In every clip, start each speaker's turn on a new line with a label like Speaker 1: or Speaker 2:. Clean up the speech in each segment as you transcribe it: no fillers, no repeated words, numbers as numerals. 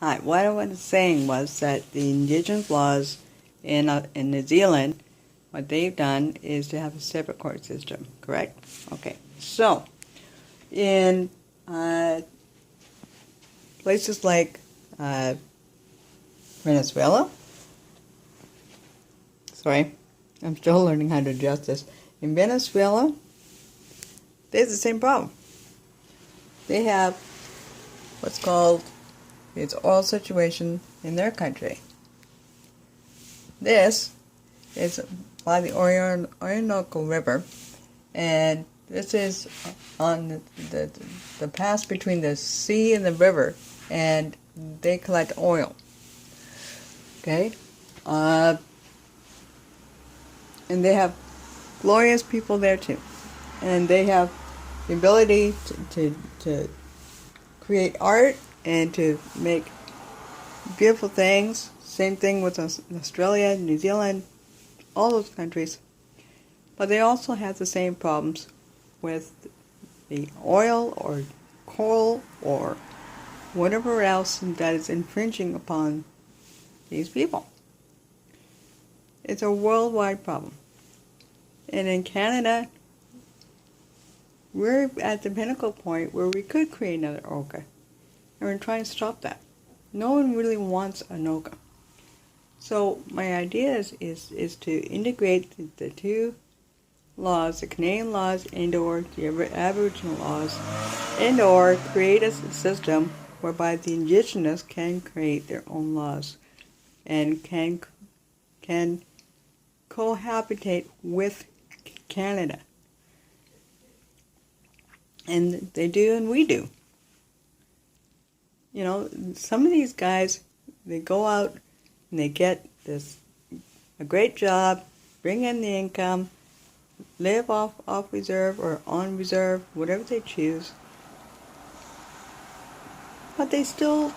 Speaker 1: Hi, what I was saying was that the indigenous laws in New Zealand, what they've done is to have a separate court system, correct? Okay, so in places like uh, Venezuela, sorry, I'm still learning how to adjust this. In Venezuela, there's the same problem. They have what's called its oil situation in their country. This is by the Orinoco River, and this is on the pass between the sea and the river, and they collect oil. Okay, and they have glorious people there too, and they have the ability to create art and to make beautiful things. Same thing with Australia, New Zealand, all those countries. But they also have the same problems with the oil or coal or whatever else that is infringing upon these people. It's a worldwide problem. And in Canada, we're at the pinnacle point where we could create another OCA. And we're trying to stop that. No one really wants an OCA. So my idea is to integrate the two laws, the Canadian laws and/or the Aboriginal laws, and/or create a system whereby the Indigenous can create their own laws and can cohabitate with Canada. And they do and we do. You know, some of these guys, they go out and they get a great job, bring in the income, live off reserve or on reserve, whatever they choose. But they still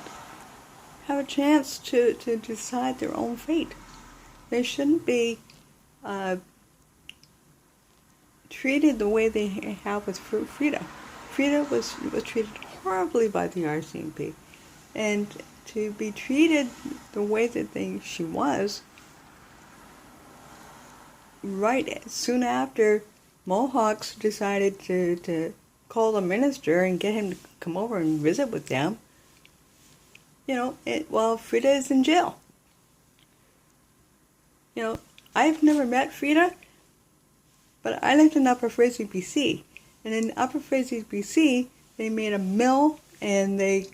Speaker 1: have a chance to decide their own fate. They shouldn't be treated the way they have with Frida. Frida was treated horribly by the RCMP. And to be treated the way that she was, right soon after Mohawks decided to call the minister and get him to come over and visit with them, you know, while Frida is in jail. You know, I've never met Frida, but I lived in Upper Fraser, BC. And in Upper Fraser, BC, they made a mill and they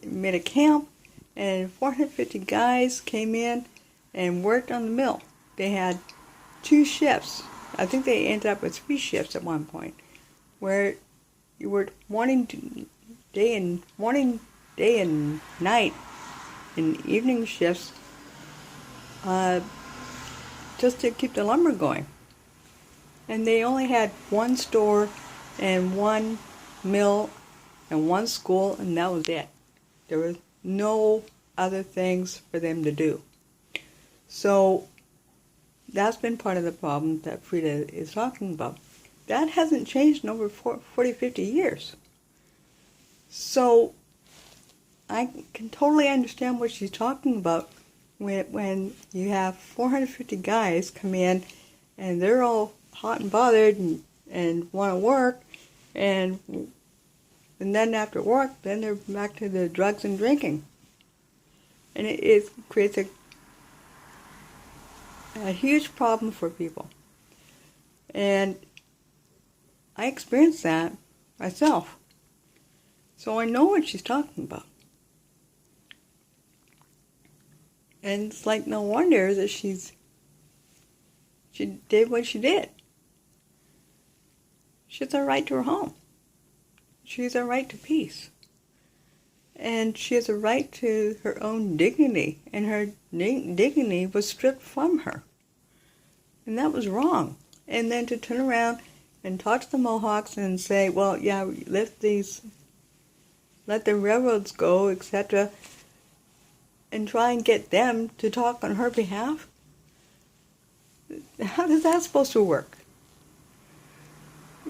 Speaker 1: made a camp, and 450 guys came in and worked on the mill. They had 2 shifts. I think they ended up with 3 shifts at one point, where you worked day and night, and evening shifts, just to keep the lumber going. And they only had 1 store and 1 mill and 1 school, and that was it. There was no other things for them to do. So that's been part of the problem that Frida is talking about. That hasn't changed in over 40, 50 years. So I can totally understand what she's talking about when you have 450 guys come in and they're all hot and bothered and want to work, and then after work, then they're back to the drugs and drinking. And it creates a huge problem for people. And I experienced that myself. So I know what she's talking about. And it's like no wonder that she did what she did. She has a right to her home. She has a right to peace. And she has a right to her own dignity. And her dignity was stripped from her. And that was wrong. And then to turn around and talk to the Mohawks and say, well, yeah, let the railroads go, etc., and try and get them to talk on her behalf? How is that supposed to work?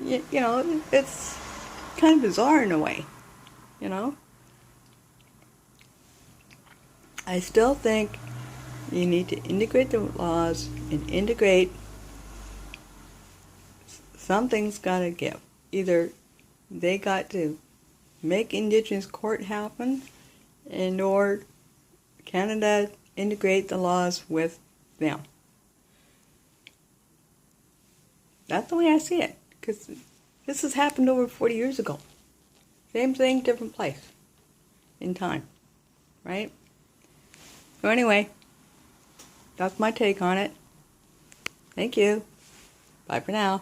Speaker 1: You know, it's kind of bizarre in a way, you know? I still think you need to integrate the laws and integrate. Something's got to give. Either they got to make Indigenous court happen, and or Canada integrate the laws with them. That's the way I see it, because this has happened over 40 years ago. Same thing, different place in time, right? So anyway, that's my take on it. Thank you. Bye for now.